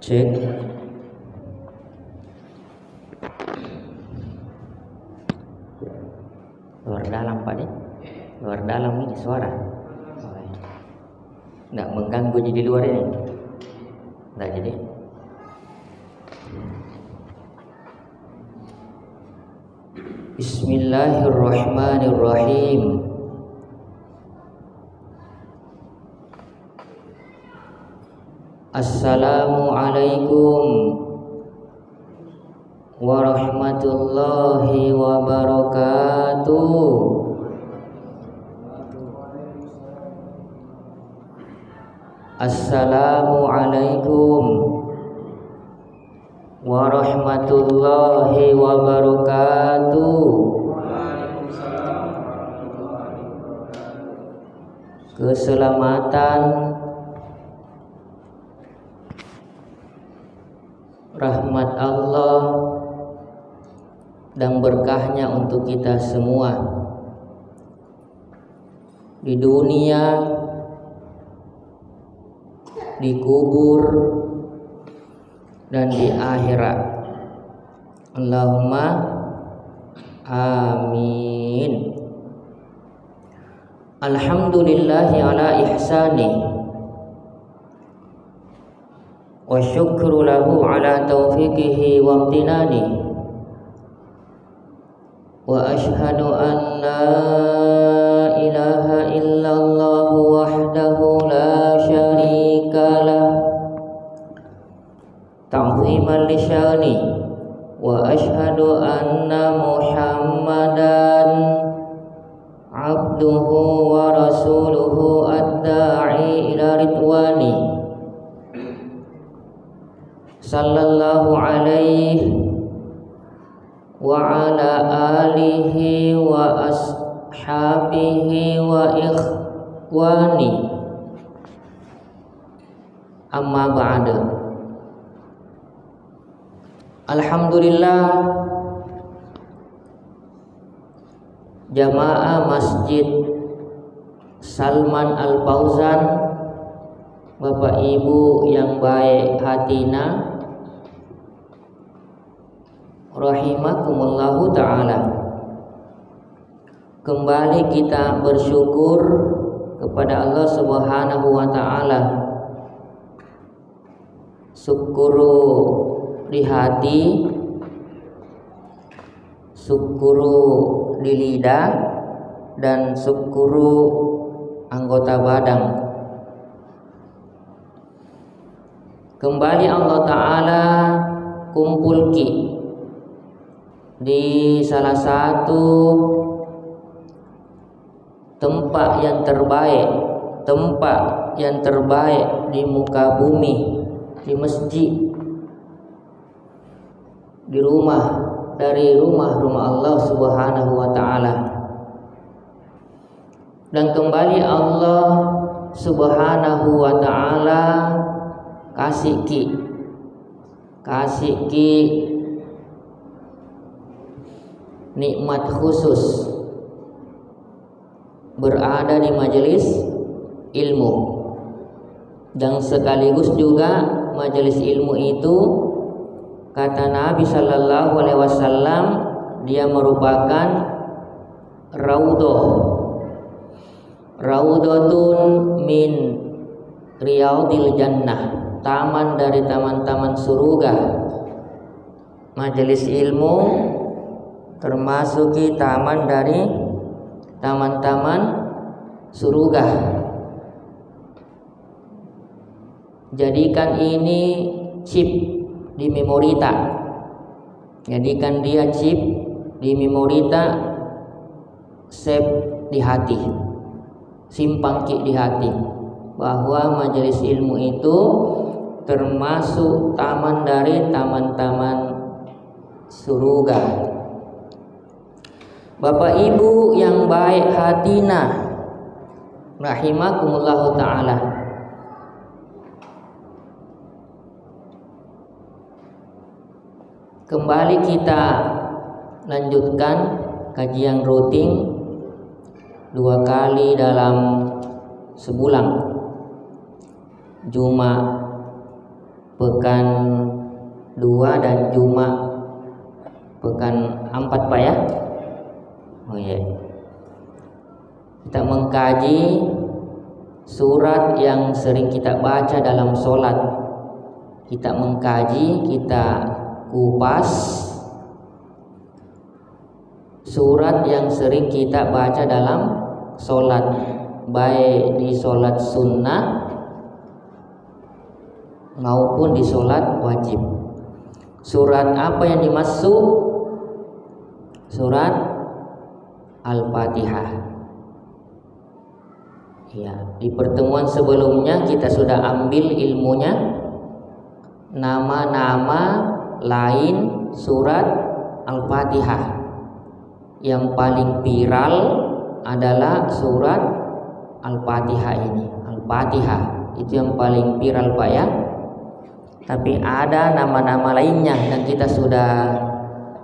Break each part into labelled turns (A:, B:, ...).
A: Cek. Luar dalam Pak nih. Luar dalam ini suara. Nggak mengganggu jadi luar ini. Nggak jadi. Bismillahirrahmanirrahim. Assalamualaikum warahmatullahi wabarakatuh. Assalamualaikum warahmatullahi wabarakatuh. Keselamatan, rahmat Allah dan berkahnya untuk kita semua di dunia, di kubur, dan di akhirat. Allahumma amin. Alhamdulillahi ala ihsani wa syukru lahu ala taufiqihi wa amtinani wa ashhadu an la ilaha illallah wahdahu la syarika lah ta'ziman li syani wa ashhadu anna muhammadan abduhu wa rasuluhu ad-da'i ila ridwani sallallahu alaihi wa ala alihi wa ashabihi wa ikhwani. Amma ba'da. Alhamdulillah, jamaah Masjid Salman Al-Fauzan, Bapak Ibu yang baik hatina, rahimakumullahu ta'ala. Kembali kita bersyukur kepada Allah Subhanahu wa ta'ala. Syukuru di hati, syukuru di lidah, dan syukuru anggota badan. Kembali Allah ta'ala kumpul di salah satu tempat yang terbaik di muka bumi, di masjid, di rumah dari rumah-rumah Allah Subhanahu wa ta'ala. Dan kembali Allah Subhanahu wa ta'ala kasih nikmat khusus berada di majelis ilmu, dan sekaligus juga majelis ilmu itu, kata Nabi Sallallahu Alaihi Wasallam, dia merupakan raudhatun min riyadil jannah, taman dari taman-taman surga. Majelis ilmu termasuki taman dari taman-taman surga. Jadikan ini chip di memorita. Jadikan dia chip di memorita, save di hati, simpan di hati, bahwa majelis ilmu itu termasuk taman dari taman-taman surga. Bapak Ibu yang baik hatina, rahimakumullahu ta'ala. Kembali kita lanjutkan kajian rutin 2 kali dalam sebulan, Jumat pekan 2 dan Jumat pekan 4 Pak ya. Oh ya. Kita mengkaji surat yang sering kita baca dalam sholat. Kita mengkaji, kita kupas surat yang sering kita baca dalam sholat, baik di sholat sunnah maupun di sholat wajib. Surat apa yang dimaksud? Surat Al-Fatihah. Ya, di pertemuan sebelumnya kita sudah ambil ilmunya, nama-nama lain surat Al-Fatihah. Yang paling viral adalah surat Al-Fatihah ini. Al-Fatihah itu yang paling viral Pak ya. Tapi ada nama-nama lainnya yang kita sudah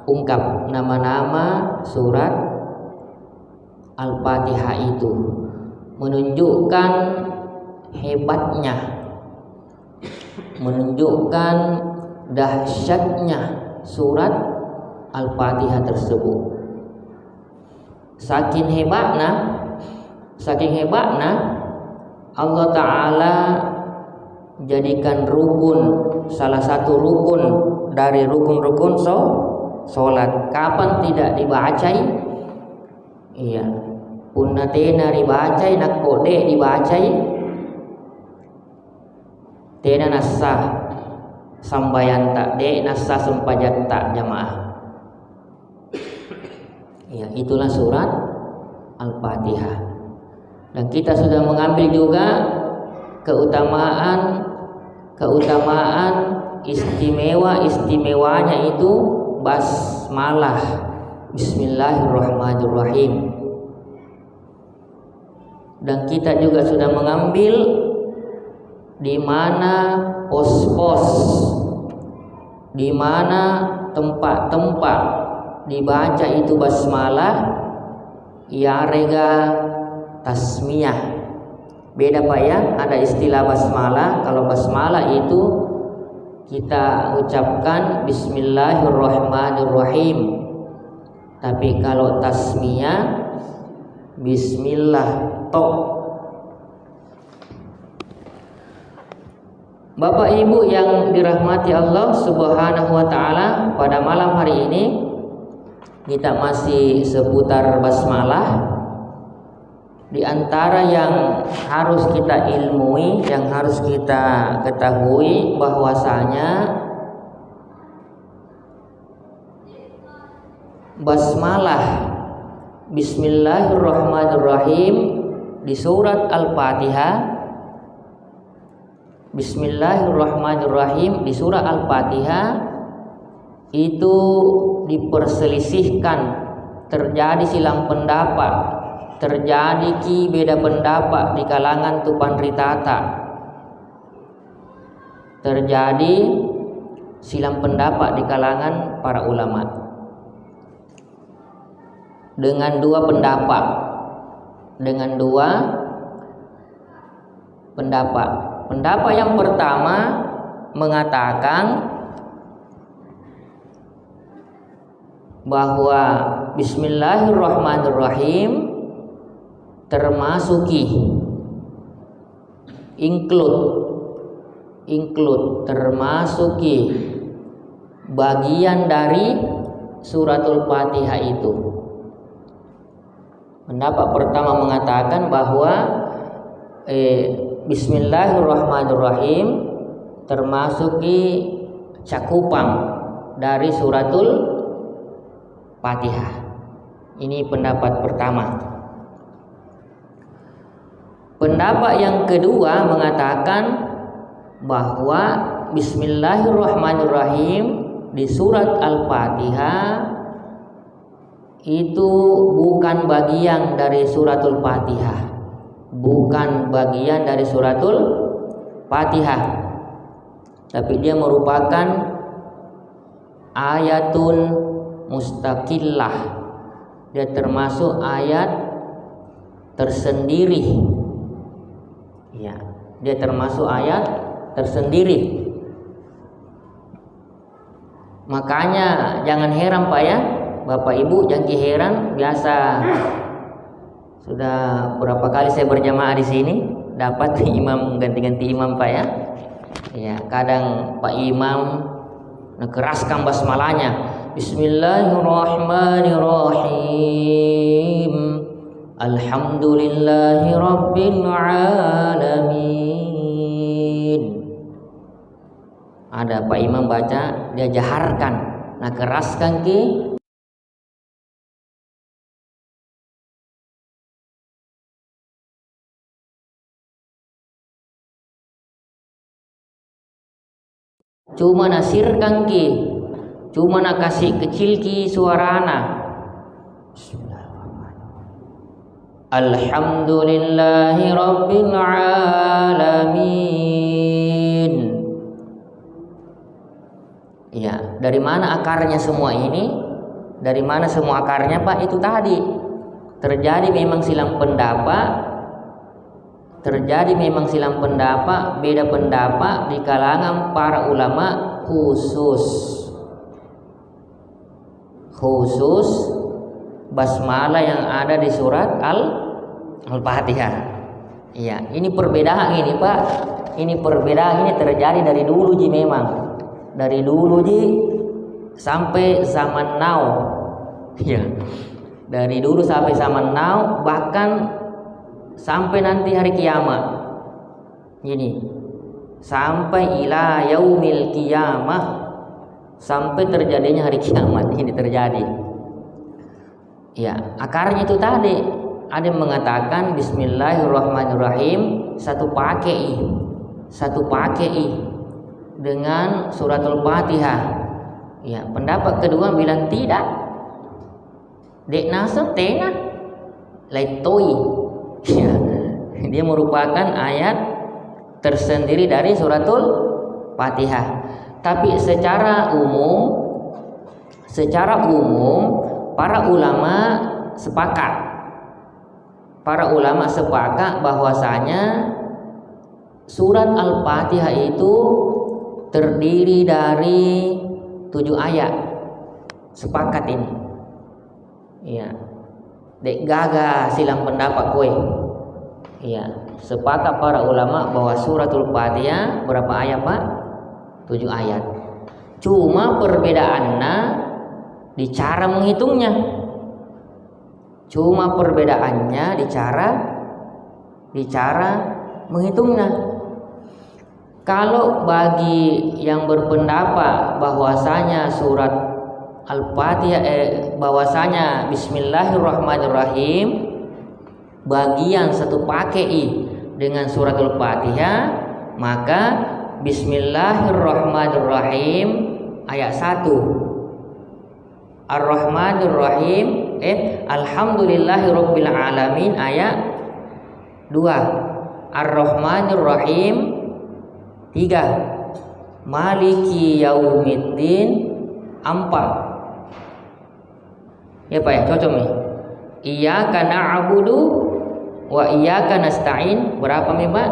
A: ungkap, nama-nama surat Al-Fatihah itu menunjukkan hebatnya, menunjukkan dahsyatnya surat Al-Fatihah tersebut. Saking hebatnya Allah Ta'ala jadikan rukun, salah satu rukun dari rukun-rukun sholat. Kapan tidak dibacai? Iya, punnatena dibacai, nakode dibacai, tena nasah sambayanta, de nasah sempajanta jamaah. Ya, itulah surat Al-Fatihah. Dan kita sudah mengambil juga keutamaan istimewanya itu basmalah, Bismillahirrahmanirrahim. Dan kita juga sudah mengambil di mana pos-pos, di mana tempat-tempat dibaca itu basmalah, ya rega tasmiyah. Beda Pak ya, ada istilah basmalah. Kalau basmalah itu kita ucapkan Bismillahirrahmanirrahim. Tapi kalau tasmiyah Bismillah tok. Bapak Ibu yang dirahmati Allah Subhanahu wa taala, pada malam hari ini kita masih seputar basmalah. Di antara yang harus kita ilmui, yang harus kita ketahui bahwasanya basmalah Bismillahirrahmanirrahim di surat Al-Fatihah, Bismillahirrahmanirrahim di surah Al-Fatihah itu diperselisihkan, terjadi silang pendapat, terjadi beda pendapat di kalangan Tupandritata, terjadi silang pendapat di kalangan para ulama dengan dua pendapat. Pendapat yang pertama mengatakan bahwa Bismillahirrahmanirrahim termasuki termasuki bagian dari suratul Fatihah itu. Pendapat pertama mengatakan bahwa Bismillahirrahmanirrahim termasuki cakupan dari suratul Fatihah. Ini pendapat pertama. Pendapat yang kedua mengatakan bahwa Bismillahirrahmanirrahim di surat Al-Fatihah itu bukan bagian dari suratul Fatihah, bukan bagian dari suratul Fatihah, tapi dia merupakan ayatun mustaqillah. Dia termasuk ayat tersendiri. Ya, dia termasuk ayat tersendiri. Makanya jangan heran Pak ya, Bapak Ibu jangan heran, biasa sudah berapa kali saya berjamaah di sini dapat imam ganti-ganti imam Pak ya. Ya, kadang Pak Imam keraskan basmalahnya. Bismillahirrahmanirrahim. Alhamdulillahi rabbil alamin. Ada Pak Imam baca, dia jaharkan, nah keraskan ke cuma nasirkan ki, cuma nak kasih kecil ki suarana. Alhamdulillahi rabbil alamin. Ya, dari mana akarnya semua ini? Dari mana semua akarnya Pak? Itu tadi terjadi memang silang pendapat. Beda pendapat di kalangan para ulama khusus basmalah yang ada di surat Al-Fatihah. Iya, ini perbedaan ini Pak. Ini perbedaan ini terjadi dari dulu ji, memang dari dulu ji sampai zaman now. Iya, dari dulu sampai zaman now, bahkan sampai nanti hari kiamat. Ini sampai ila yaumil qiyamah, sampai terjadinya hari kiamat ini terjadi. Ya, akarnya itu tadi ada yang mengatakan bismillahirrahmanirrahim satu pakai dengan suratul Fatihah. Ya, pendapat kedua bilang tidak. Dek nasa tengah laitoi. Ya, dia merupakan ayat tersendiri dari suratul Fatihah. Tapi secara umum para ulama sepakat bahwasanya surat Al-Fatihah itu terdiri dari 7 ayat. Sepakat ini. Iya. Dek gaga silang pendapat kue. Iya, sepakat para ulama bahwa suratul Fatihah berapa ayat Pak? 7 ayat. Cuma perbedaannya di cara menghitungnya. Di cara menghitungnya. Kalau bagi yang berpendapat bahwasanya surat Al-Fatihah bahwasanya bismillahirrahmanirrahim bagian satu pakai dengan suratul Fatihah, maka bismillahirrahmanirrahim ayat 1, Ar-Rahmanirrahim alhamdulillahirabbil alamin ayat 2, Ar-Rahmanirrahim 3, Maliki yaumiddin 4. Ya Pak ya, cocok nih. Iyyaka na'budu wa iyyaka nasta'in berapa nih Pak?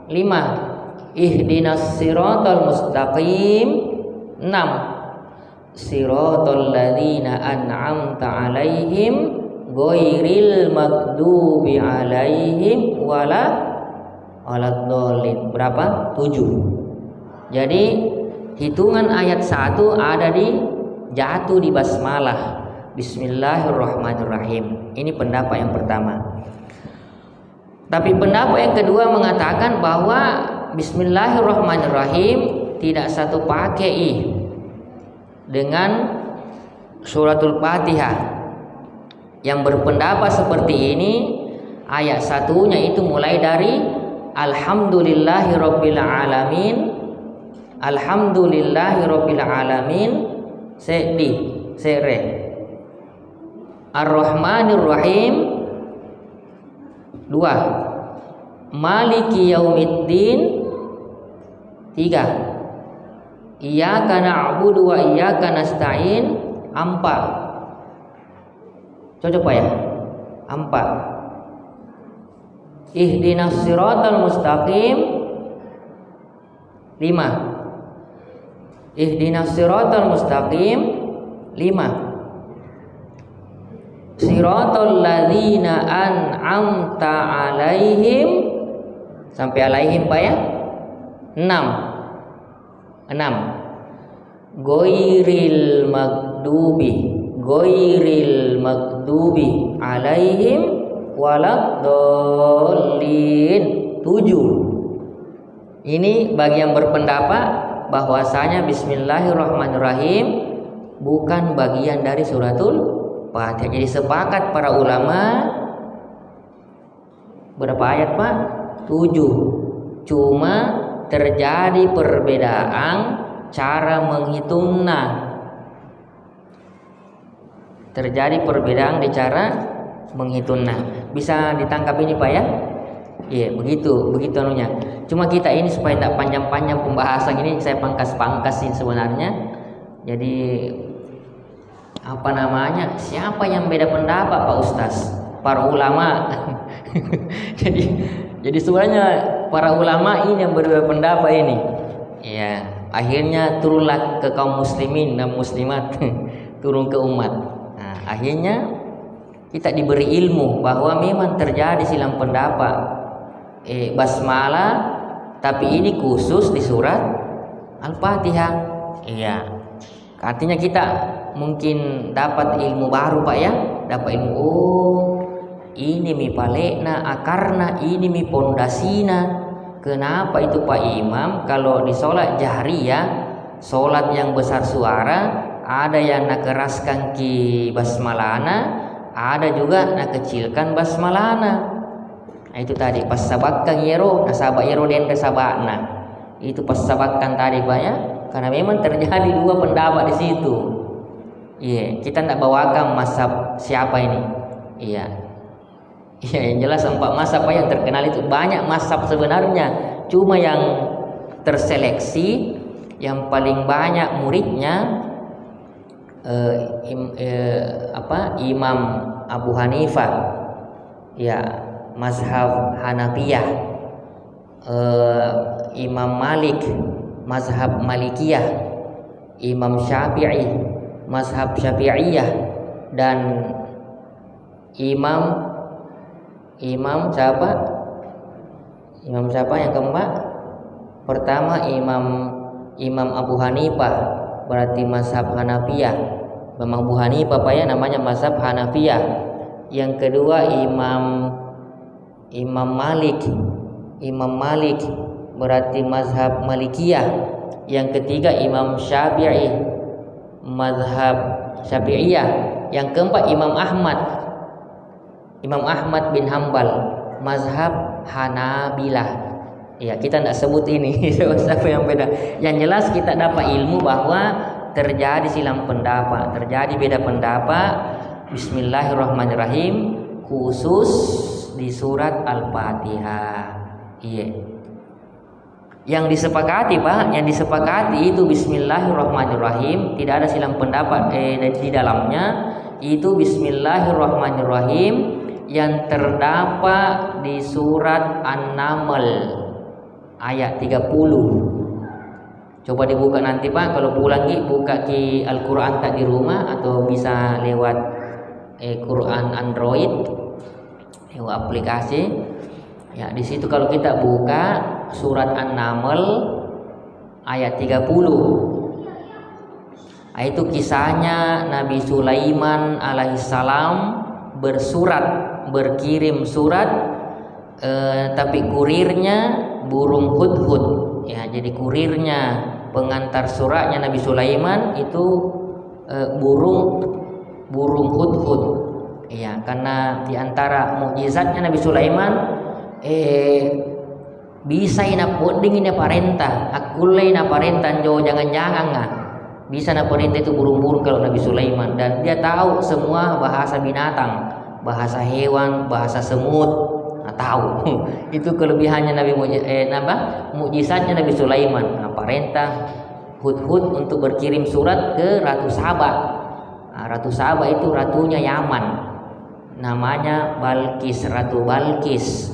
A: 5. Ihdinas siratal mustaqim 6. Siratal ladzina an'amta 'alaihim ghairil maghdubi 'alaihim waladdallin berapa? 7. Jadi hitungan ayat 1 ada jatuh di basmalah. Bismillahirrahmanirrahim. Ini pendapat yang pertama. Tapi pendapat yang kedua mengatakan bahwa bismillahirrahmanirrahim tidak satu pakai dengan suratul Fatihah. Yang berpendapat seperti ini, ayat satunya itu mulai dari alhamdulillahirabbil alamin. Alhamdulillahirabbil alamin sere Ar-Rahmanir-Rahim 2, Maliki yaumiddin 3, Iyyaka na'budu wa iyyaka nasta'in 4. Cocok Pak ya? 4. Ihdinas siratal mustaqim 5. Ihdinas siratal mustaqim 5. Siratal ladzina an'amta alaihim sampai alaihim Pak ya. 6. Ghairil maghdubi alaihim waladdallin 7. Ini bagi yang berpendapat bahwasanya bismillahirrahmanirrahim bukan bagian dari suratul Fatihah. Jadi sepakat para ulama berapa ayat Pak? 7. Cuma terjadi perbedaan cara menghitungnya. Terjadi perbedaan di cara menghitungnya. Bisa ditangkap ini Pak ya? Iya, begitu anunya. Cuma kita ini supaya tidak panjang-panjang pembahasan ini, saya pangkas-pangkasin sebenarnya. Jadi apa namanya? Siapa yang beda pendapat Pak Ustaz? Para ulama. jadi sebenarnya para ulama ini yang berbeda pendapat ini. Ya, akhirnya turunlah ke kaum muslimin dan muslimat, turun ke umat. Nah, akhirnya kita diberi ilmu bahwa memang terjadi silang pendapat. Basmalah, tapi ini khusus di surat Al-Fatihah. Iya. Artinya kita mungkin dapat ilmu baru Pak ya. Dapat ilmu, ini mi palekna akarna, ini mi pondasina. Kenapa itu Pak Imam kalau di sholat jahriyah, sholat yang besar suara, ada yang nak keraskan ki basmalana, ada juga nak kecilkan basmalana. Nah, itu tadi pas sabakkan yero, nasabak yero dan sabakna. Itu pas sabakkan tadi Pak ya, karena memang terjadi dua pendapat di situ. Iya, kita tidak bawakan mazhab siapa ini. Iya, yang jelas 4 mazhab yang terkenal itu banyak mazhab sebenarnya. Cuma yang terseleksi, yang paling banyak muridnya Imam Abu Hanifah. Ya. Mazhab Hanafiyah, Imam Malik mazhab Malikiyah, Imam Syafi'i mazhab Syafi'iyah, dan Imam siapa? Imam siapa yang keempat? Pertama Imam Abu Hanifah, berarti mazhab Hanafiyah. Imam Abu Hanifah Pak ya, namanya mazhab Hanafiyah. Yang kedua Imam Malik berarti mazhab Malikiyah. Yang ketiga Imam Syafi'i mazhab Syafi'iyah. Yang keempat Imam Ahmad bin Hambal mazhab Hanabilah. Ya, kita tidak sebut ini siapa yang beda. Yang jelas kita dapat ilmu bahwa terjadi silang pendapat, terjadi beda pendapat. Bismillahirrahmanirrahim khusus di surat Al-Fatihah. Iya. Yang disepakati Pak, yang disepakati itu Bismillahirrahmanirrahim, tidak ada silang pendapat di dalamnya. Itu Bismillahirrahmanirrahim yang terdapat di surat An-Naml ayat 30. Coba dibuka nanti Pak, kalau pulang buka di Al-Quran tak di rumah, atau bisa lewat Quran Android, aplikasi. Ya, di situ kalau kita buka surat An-Naml ayat 30. Itu kisahnya Nabi Sulaiman alaihissalam berkirim surat, tapi kurirnya burung hudhud. Ya, jadi kurirnya, pengantar suratnya Nabi Sulaiman itu burung hudhud. Ya, karena diantara mukjizatnya Nabi Sulaiman bisa ina poding ina parentah, akulai ina parentah jo jangan-jangan bisa na perintah itu burung-burung kalau Nabi Sulaiman, dan dia tahu semua bahasa binatang, bahasa hewan, bahasa semut, tahu. Itu kelebihannya mukjizatnya Nabi Sulaiman. Perintah Hudhud untuk berkirim surat ke Ratu Saba. Ratu Saba itu ratunya Yaman, namanya Balkis, Ratu Balkis.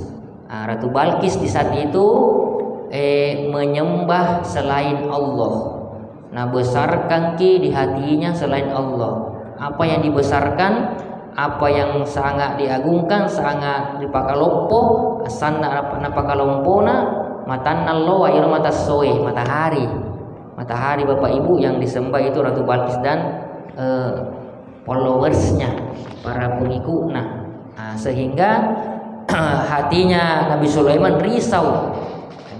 A: Ratu Balkis di saat itu menyembah selain Allah. Nah, besarkan ki di hatinya selain Allah. Apa yang dibesarkan, apa yang sangat diagungkan, sangat dipakalopo, asanna napakalompona, matannallo wa irmatas soe, matahari. Matahari Bapak Ibu yang disembah itu Ratu Balqis dan followersnya, para pengikutnya. Nah, sehingga hatinya Nabi Sulaiman risau.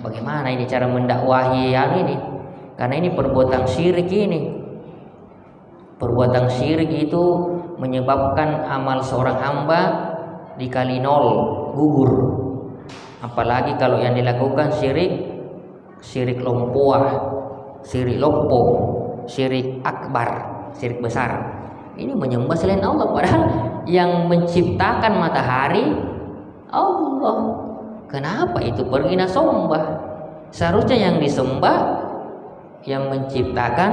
A: Bagaimana ini cara mendakwahi yang ini? Karena ini perbuatan syirik ini. Perbuatan syirik itu menyebabkan amal seorang hamba dikali 0, gugur. Apalagi kalau yang dilakukan syirik lompoah, syirik lompo, syirik akbar, syirik besar. Ini menyembah selain Allah, padahal yang menciptakan matahari Allah. Kenapa itu pergi sembah? Seharusnya yang disembah yang menciptakan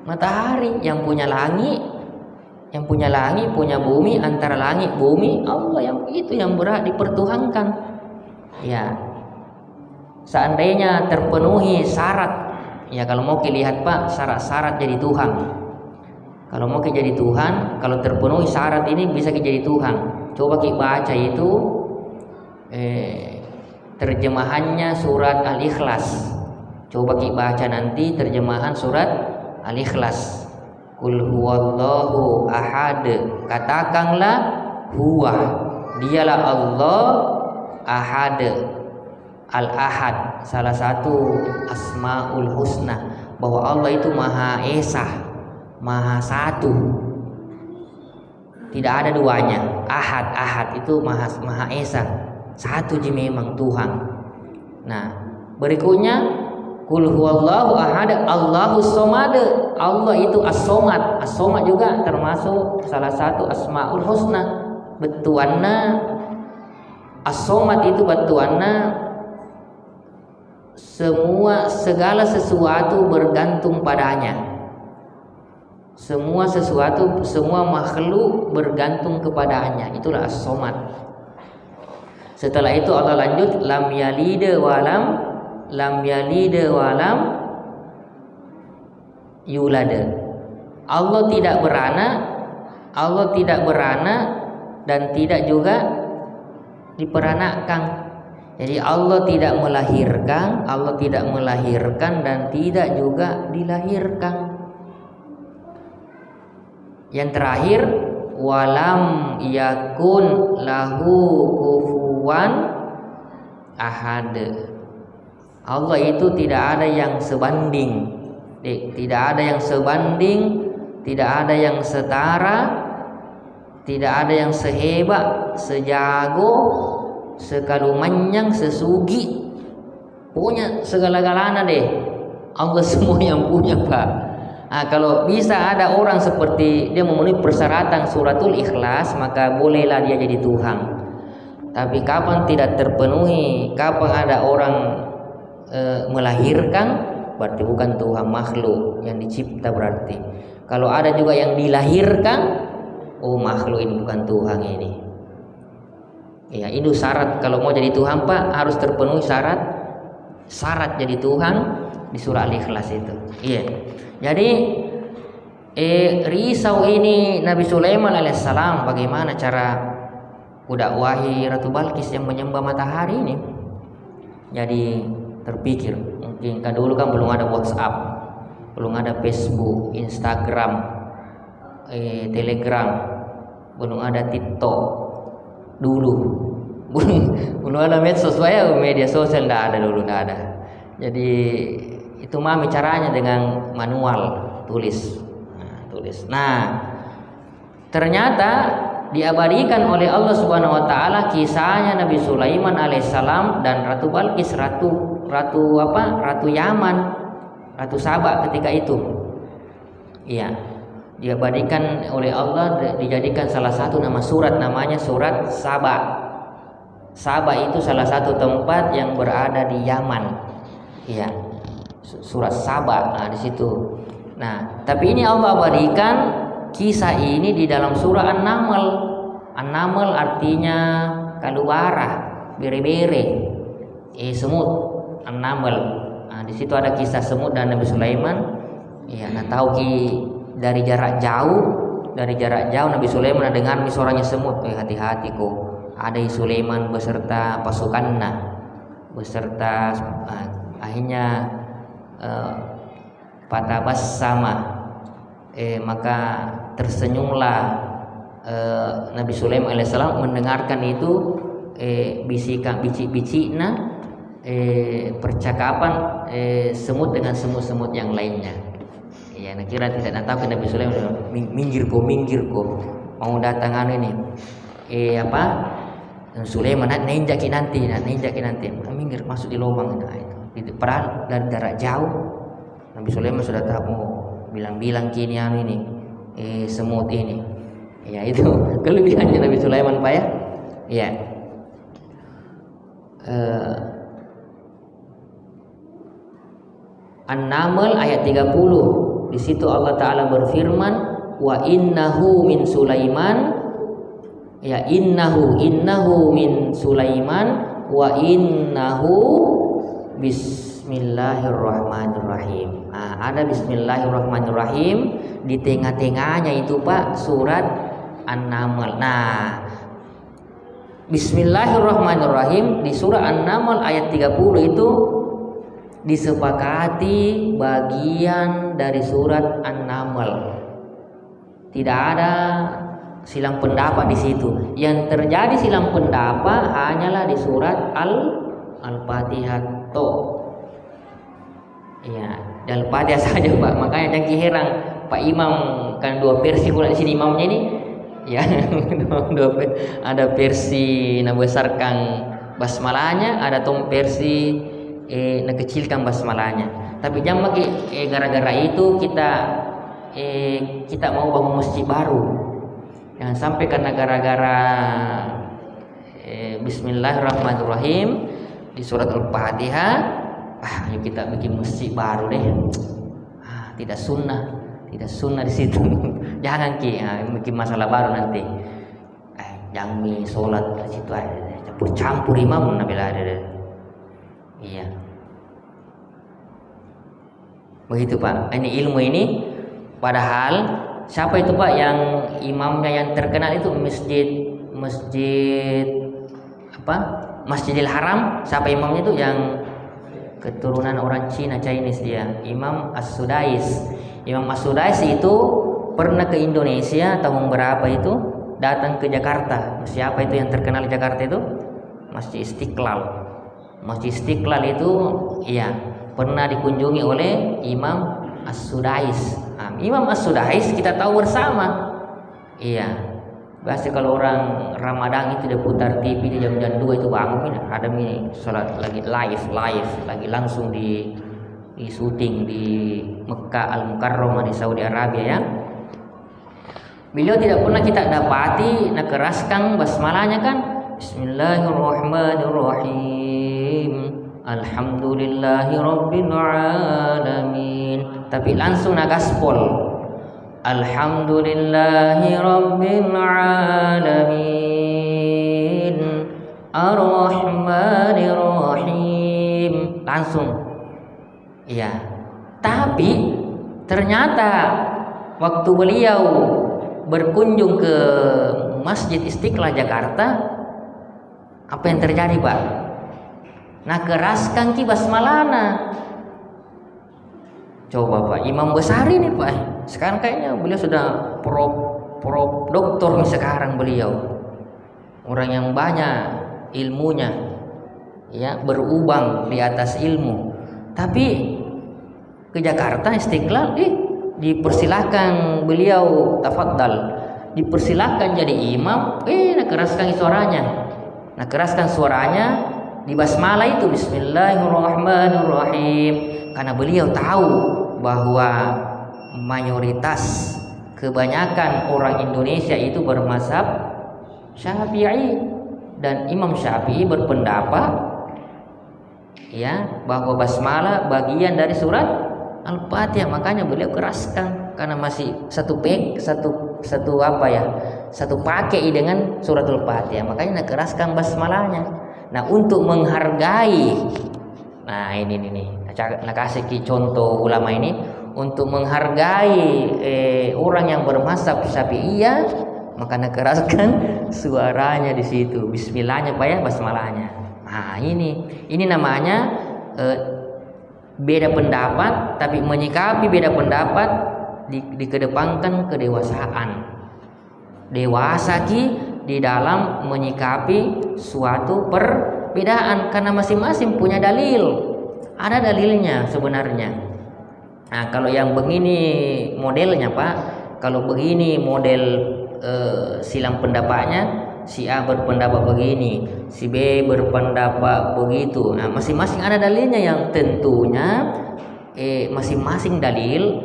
A: matahari, yang punya langit, punya bumi, antara langit bumi Allah, yang itu yang berhak dipertuhankan. Ya, seandainya terpenuhi syarat, ya kalau mau lihat Pak, syarat-syarat jadi Tuhan. Kalau mau jadi Tuhan, kalau terpenuhi syarat ini bisa jadi Tuhan. Coba kita baca itu terjemahannya surat Al-Ikhlas. Coba kita baca nanti terjemahan surat Al-Ikhlas. Qul huwallahu ahad. Katakanlah huwa, dialah Allah, ahad, al-ahad, salah satu asmaul husna, bahwa Allah itu Maha Esa, Maha Satu, tidak ada duanya. Ahad itu Maha Esa, satu ji memang Tuhan. Nah, berikutnya Qul huwallahu ahad Allahus somad. Allah itu as-somad. As-somad juga termasuk salah satu asmaul husna. Betuanna as-somad itu betuanna segala sesuatu bergantung padanya. Semua sesuatu, semua makhluk bergantung kepadanya. Itulah as-somad. Setelah itu Allah lanjut lam yalid wa lam yulad. Allah tidak beranak dan tidak juga diperanakan. Jadi Allah tidak melahirkan dan tidak juga dilahirkan. Yang terakhir walam yakun lahu kufuwan ahad. Allah itu tidak ada yang sebanding, tidak ada yang setara, tidak ada yang sehebat, sejago, sekalumanyang, sesugi, punya segala-galanya deh. Allah semua yang punya Pak. Nah, kalau bisa ada orang seperti dia memenuhi persyaratan suratul Ikhlas, maka bolehlah dia jadi Tuhan. Tapi kapan tidak terpenuhi, kapan ada orang melahirkan, berarti bukan Tuhan, makhluk yang dicipta berarti. Kalau ada juga yang dilahirkan, oh makhluk ini bukan Tuhan ini. Ya, itu syarat kalau mau jadi Tuhan Pak, harus terpenuhi syarat jadi Tuhan di surah Al-Ikhlas itu. Iya. Jadi risau ini Nabi Sulaiman alaihissalam, bagaimana cara udakwahi Ratu Balqis yang menyembah matahari ini. Jadi terpikir, mungkin kan dulu kan belum ada WhatsApp, belum ada Facebook, Instagram, Telegram, belum ada TikTok dulu, belum ada medsos, media sosial tidak ada dulu, tidak ada. Jadi itu mami caranya dengan manual tulis. Nah, ternyata diabadikan oleh Allah Subhanahu wa taala kisahnya Nabi Sulaiman alaihissalam dan Ratu Balqis, Ratu Yaman, Ratu Saba ketika itu. Iya, diabadikan oleh Allah, dijadikan salah satu nama surat, namanya surat Saba. Saba itu salah satu tempat yang berada di Yaman. Iya, surat Saba. Nah, di situ. Nah, tapi ini Allah abadikan kisah ini di dalam surah An-Naml. An-Naml artinya kaluara, bere-bere, semut. An-Naml. Nah, di situ ada kisah semut dan Nabi Sulaiman Ya, nah tahu ki dari jarak jauh Nabi Sulaiman dengar suaranya semut. Hati-hati kok. Ada Sulaiman beserta pasukannya, beserta akhirnya patabas sama. Maka tersenyumlah Nabi Sulaiman alaihissalam mendengarkan itu bisikan bicik-biciknya percakapan semut dengan semut-semut yang lainnya. Ya, nah kira tidak tahu Nabi Sulaiman minggir ko mau datangan ini Sulaiman nanti minggir masuk di lubang. Nah, itu peran dari jarak jauh Nabi Sulaiman sudah tahu bilang kini ini semut ini. Ya, itu kelebihannya Nabi Sulaiman Pak ya. Ya. An-Naml ayat 30. Di situ Allah Ta'ala berfirman, wa innahu min Sulaiman, ya innahu min Sulaiman wa innahu bismillahirrahmanirrahim. Ada bismillahirrahmanirrahim di tengah-tengahnya itu Pak surat An-Naml. Nah, bismillahirrahmanirrahim di surah An-Naml ayat 30 itu disepakati bagian dari surat An-Naml. Tidak ada silang pendapat di situ. Yang terjadi silang pendapat hanyalah di surat Al-Fatihah Ya, Al-Fatihah saja Pak. Makanya jangan heran Pak Imam kan dua versi pula di sini imamnya ini. Ya, ada versi nabesarkan basmalahnya, ada versi kecilkan basmalahnya. Tapi jangan gara-gara itu kita mau bangun masjid baru. Jangan sampai karena gara-gara bismillahirrahmanirrahim di surat Al-Fatihah ayo kita bikin masjid baru deh. Tidak sunnah di situ. Jangan bikin masalah baru nanti. Jangan sholat di situ aja. Campur imam nabila ada. Iya. Begitu Pak. Ini ilmu ini padahal siapa itu Pak yang imamnya yang terkenal itu Masjidil Haram, siapa imamnya itu yang keturunan orang Chinese dia, Imam As-Sudais. Imam As-Sudais itu pernah ke Indonesia tahun berapa itu datang ke Jakarta. Siapa itu yang terkenal di Jakarta itu? Masjid Istiqlal. Masjid Istiqlal itu pernah dikunjungi oleh Imam As-Sudais. Imam As-Sudais kita tahu bersama. Biasa kalau orang Ramadan itu dia putar TV di jam 2 itu bangun ada sholat lagi live lagi langsung di syuting di Mekah Al-Mukarramah di Saudi Arabia ya. Beliau tidak pernah kita dapati keraskan basmalahnya kan. Bismillahirrahmanirrahim. Alhamdulillahi rabbil alamin. Tapi langsung gaspol. Alhamdulillahi rabbil alamin. Ar-Rahmanir Rahim. Langsung. Tapi ternyata waktu beliau berkunjung ke Masjid Istiqlal Jakarta, apa yang terjadi Pak? Keraskan ki basmalana. Coba Pak, imam besar ini Pak. Sekarang kayaknya beliau sudah prof doktor nih sekarang beliau. Orang yang banyak ilmunya, berubang di atas ilmu. Tapi ke Jakarta Istiqlal dipersilakan beliau tafadhal. Dipersilakan jadi imam, keraskan suaranya di basmalah itu Bismillahirrahmanirrahim. Karena beliau tahu bahwa mayoritas kebanyakan orang Indonesia itu bermazhab Syafi'i dan Imam Syafi'i berpendapat bahwa basmalah bagian dari surat Al-Fatihah. Makanya beliau keraskan karena masih satu pakai dengan surat Al-Fatihah. Makanya keraskan basmalahnya. Untuk menghargai ini kasih contoh ulama ini untuk menghargai orang yang bermazhab Syafi'iyah, maka keraskan suaranya di situ. Bismillahnya Pak ya, basmalahnya. Nah, ini namanya beda pendapat, tapi menyikapi beda pendapat dikedepankan kedewasaan. Dewasa di dalam menyikapi suatu perbedaan karena masing-masing punya dalil. Ada dalilnya sebenarnya. Nah, kalau yang begini modelnya Pak, kalau begini model silang pendapatnya, si A berpendapat begini, si B berpendapat begitu. Nah, masing-masing ada dalilnya yang tentunya masing-masing dalil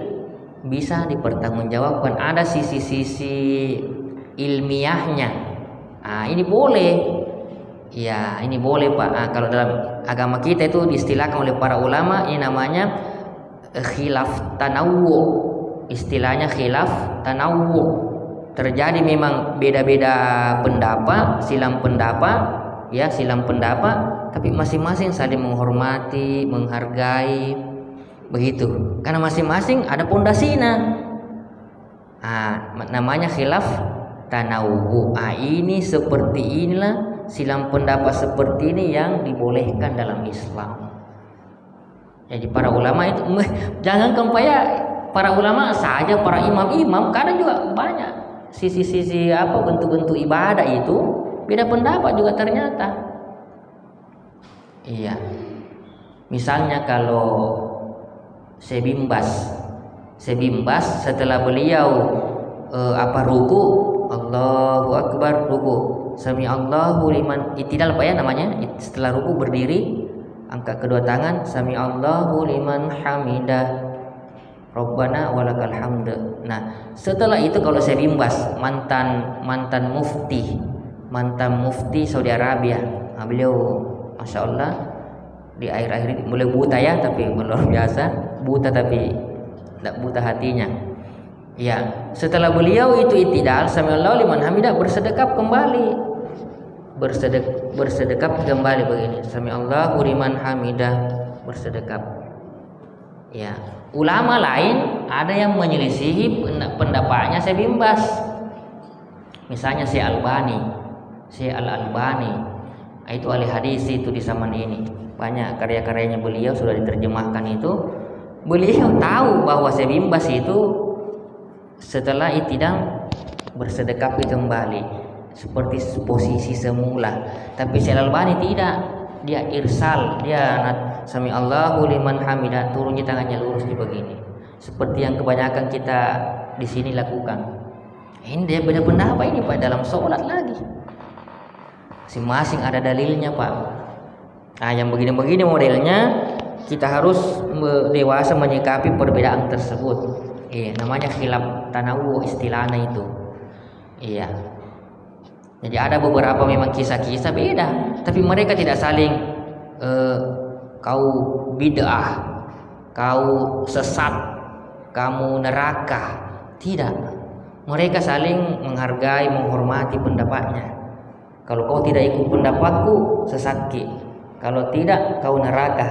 A: bisa dipertanggungjawabkan. Ada sisi-sisi ilmiahnya. Nah, ini boleh. Ya, ini boleh Pak. Nah, kalau dalam agama kita itu diistilahkan oleh para ulama, ini namanya khilaf tanawwu. Istilahnya khilaf tanawwu. Terjadi memang beda-beda pendapat, silang pendapat, tapi masing-masing saling menghormati, menghargai, begitu. Karena masing-masing ada pondasinya. Namanya khilaf tanawwu. Ini seperti inilah silang pendapat seperti ini yang dibolehkan dalam Islam. Jadi para ulama itu jangan kampaya para ulama saja, para imam-imam, karena juga banyak sisi-sisi bentuk-bentuk ibadah itu beda pendapat juga ternyata. Iya. Misalnya kalau sebimbas setelah beliau ruku, Allahu Akbar, ruku, sami Allahu liman i'tidal Pak ya namanya. Setelah ruku berdiri, angkat kedua tangan, sami Allahu liman hamidah, Rabbana walakal hamd. Nah, setelah itu kalau saya bimbas mantan mufti Saudi Arabia. Nah, beliau Masya Allah di akhir-akhir ini mulai buta ya, tapi luar biasa buta, tapi tidak buta hatinya. Ya, setelah beliau itu i'tidal, sami Allahu liman hamidah, bersedekap kembali. Bersedekap kembali begini, sami Allahu liman hamidah, bersedekap. Ya, ulama lain ada yang menyelisihi pendapatnya saya bimbas. Misalnya si Al-Albani, itu ahli hadis itu di zaman ini. Banyak karya-karyanya beliau sudah diterjemahkan itu. Beliau tahu bahwa saya bimbas itu setelah i'tidal bersedekap kembali seperti posisi semula. Tapi si Al-Albani tidak. Dia irsal, dia sami Allahu liman hamidah, turunnya tangannya lurus di begini, seperti yang kebanyakan kita di sini lakukan. Ini dia beda pendapat ini Pak dalam sholat lagi. Masing-masing ada dalilnya Pak. Nah, yang begini-begini modelnya kita harus dewasa menyikapi perbedaan tersebut. Namanya khilaf tanawwu istilahnya itu. Iya. Jadi ada beberapa memang kisah-kisah beda, tapi mereka tidak saling kau bid'ah, kau sesat, kamu neraka. Tidak. Mereka saling menghargai, menghormati pendapatnya. Kalau kau tidak ikut pendapatku, sesat ki. Kalau tidak, kau neraka.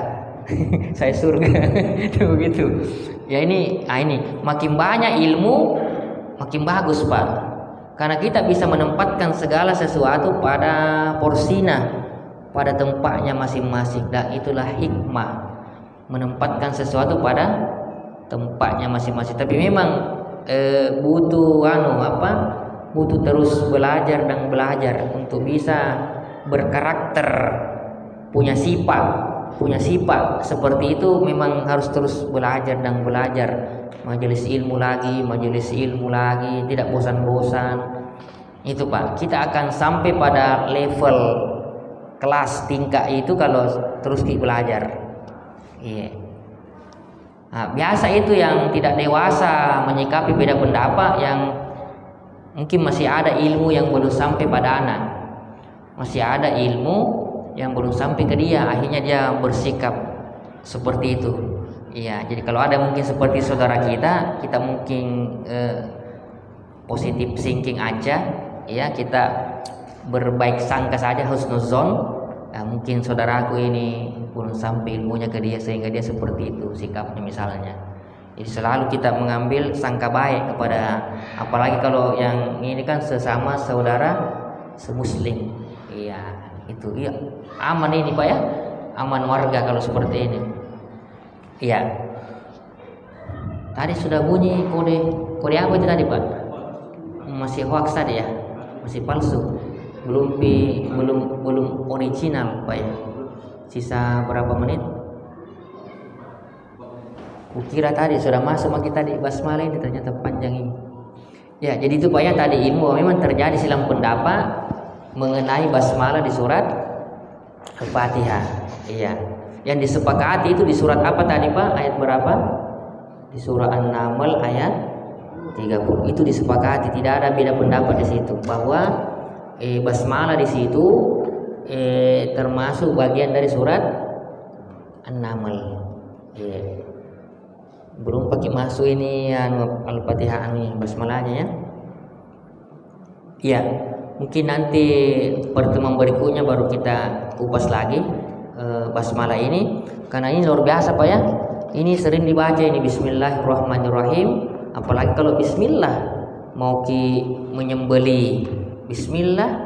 A: Saya surga. Begitu. Ya ini makin banyak ilmu, makin bagus Pak. Karena kita bisa menempatkan segala sesuatu pada porsinya, pada tempatnya masing-masing. Dan itulah hikmah, menempatkan sesuatu pada tempatnya masing-masing. Tapi memang butuh terus belajar dan belajar untuk bisa berkarakter, punya sifat seperti itu. Memang harus terus belajar dan belajar. Majelis ilmu lagi, tidak bosan-bosan. Itu Pak, kita akan sampai pada level kelas tingkat itu kalau terus belajar. Iya. Nah, biasa itu yang tidak dewasa menyikapi beda pendapat, yang mungkin masih ada ilmu yang belum sampai pada anak, masih ada ilmu yang belum sampai ke dia, akhirnya dia bersikap seperti itu. Iya, jadi kalau ada mungkin seperti saudara kita mungkin positif thinking aja, ya, kita berbaik sangka saja, husnuzon. Nah, mungkin saudaraku ini belum sampai ilmunya ke dia sehingga dia seperti itu sikapnya misalnya. Jadi selalu kita mengambil sangka baik kepada, apalagi kalau yang ini kan sesama saudara semuslim. Iya, itu iya. Aman ini Pak ya. Aman warga kalau seperti ini. Iya. Tadi sudah bunyi kode apa itu tadi Pak? Masih hoax tadi ya. Masih palsu. Belum original Pak ya. Sisa berapa menit? Kukira tadi sudah masuk sama kita di basmalah ini, ternyata panjang ini. Ya, jadi itu Pak ya tadi ilmu memang terjadi silang pendapat mengenai basmalah di surat Al-Fatihah. Iya. Yang disepakati itu di surat apa tadi Pak? Ayat berapa? Di surah An-Naml ayat 30. Itu disepakati, tidak ada beda pendapat di situ bahwa basmalah di situ termasuk bagian dari surat An-Naml. Iya. Belum pakai masuk ini Al-Fatihah ini basmalahnya ya. Iya. Mungkin nanti pertemuan berikutnya baru kita kupas lagi basmalah ini, karena ini luar biasa Pak ya. Ini sering dibaca ini Bismillahirrahmanirrahim. Apalagi kalau Bismillah mau menyembeli, Bismillah,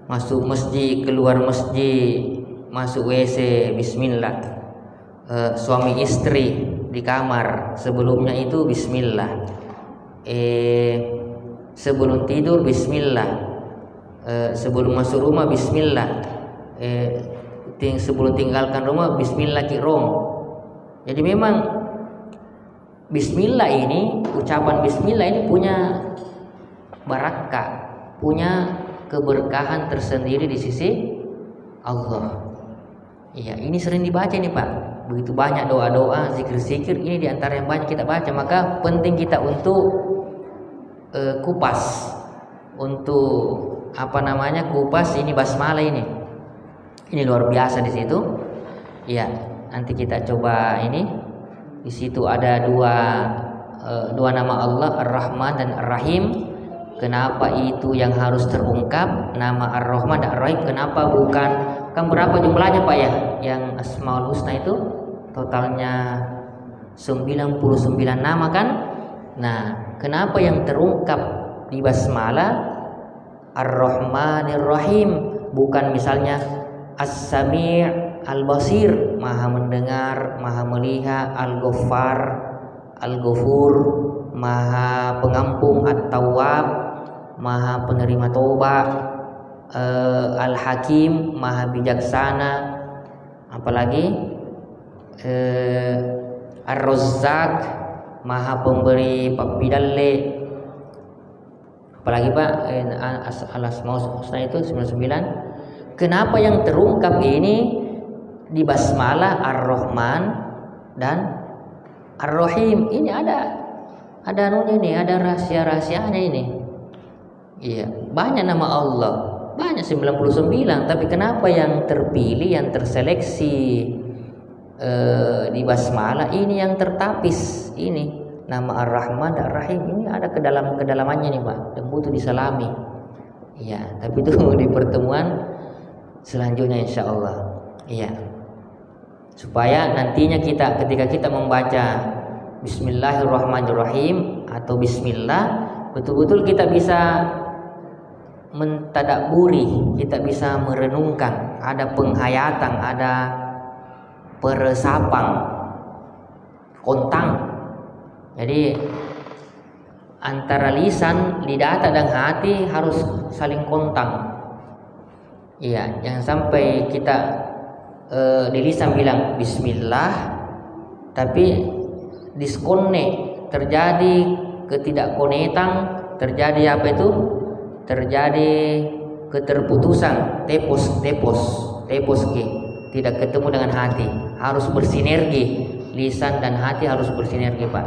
A: masuk masjid, keluar masjid, masuk WC, Bismillah. Suami istri di kamar sebelumnya itu Bismillah. Sebelum tidur Bismillah. Sebelum masuk rumah Bismillah. Sebelum tinggalkan rumah Bismillah kirom. Jadi memang Bismillah ini, ucapan Bismillah ini punya barakah, punya keberkahan tersendiri di sisi Allah. Iya, ini sering dibaca nih Pak. Begitu banyak doa-doa, zikir-zikir, ini diantara yang banyak kita baca. Maka penting kita untuk kupas, untuk kupas ini basmalah ini. Ini luar biasa di situ. Ya, nanti kita coba ini. Di situ ada dua nama Allah, Ar-Rahman dan Ar-Rahim. Kenapa itu yang harus terungkap? Nama Ar-Rahman dan Ar-Rahim kenapa bukan? Kan berapa jumlahnya Pak ya? Yang Asmaul Husna itu totalnya 99 nama kan? Nah, kenapa yang terungkap di basmalah Ar-Rahmanir Rahim, bukan misalnya As-Sami' Al-Basir, Maha mendengar, Maha melihat, Al-Ghaffar, Al-Ghafur, Maha pengampun, At-Tawwab, Maha penerima taubat, Al-Hakim, Maha bijaksana, apalagi Ar-Razzaq, Maha pemberi papidalle, apalagi Pak Al-Asmaul Husna itu 99. Kenapa yang terungkap ini di basmalah Ar-Rahman dan Ar-Rahim? Ini ada anunya ini, ada rahasia-rahasianya ini. Iya, banyak nama Allah, banyak 99, tapi kenapa yang terpilih, yang terseleksi di basmalah ini yang tertapis ini nama Ar-Rahman dan Ar-Rahim ini ada kedalamannya nih Pak, dan butuh disalami. Iya, tapi itu di pertemuan selanjutnya insyaallah. Iya. Supaya nantinya ketika kita membaca Bismillahirrahmanirrahim atau Bismillah, betul-betul kita bisa mentadaburi, kita bisa merenungkan, ada penghayatan, ada peresapan, kontang. Jadi antara lisan, lidah dan hati harus saling kontang. Iya, jangan sampai kita di lisan bilang Bismillah, tapi disconnect, terjadi ketidakkonetan, terjadi terjadi keterputusan, tepos tidak ketemu dengan hati. Harus bersinergi, lisan dan hati harus bersinergi Pak.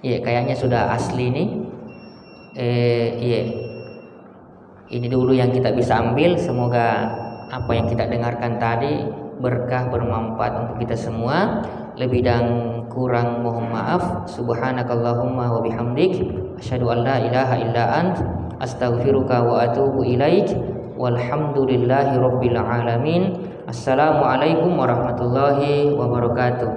A: Iya, kayaknya sudah asli ini. Iya, ini dulu yang kita bisa ambil. Semoga apa yang kita dengarkan tadi berkah, bermanfaat untuk kita semua. Lebih dan kurang mohon maaf. Subhanakallahumma wa bihamdik, asyhadu an la ilaha illa ant, astaghfiruka wa atubu ilaik. Walhamdulillahi rabbil alamin. Assalamualaikum warahmatullahi wabarakatuh.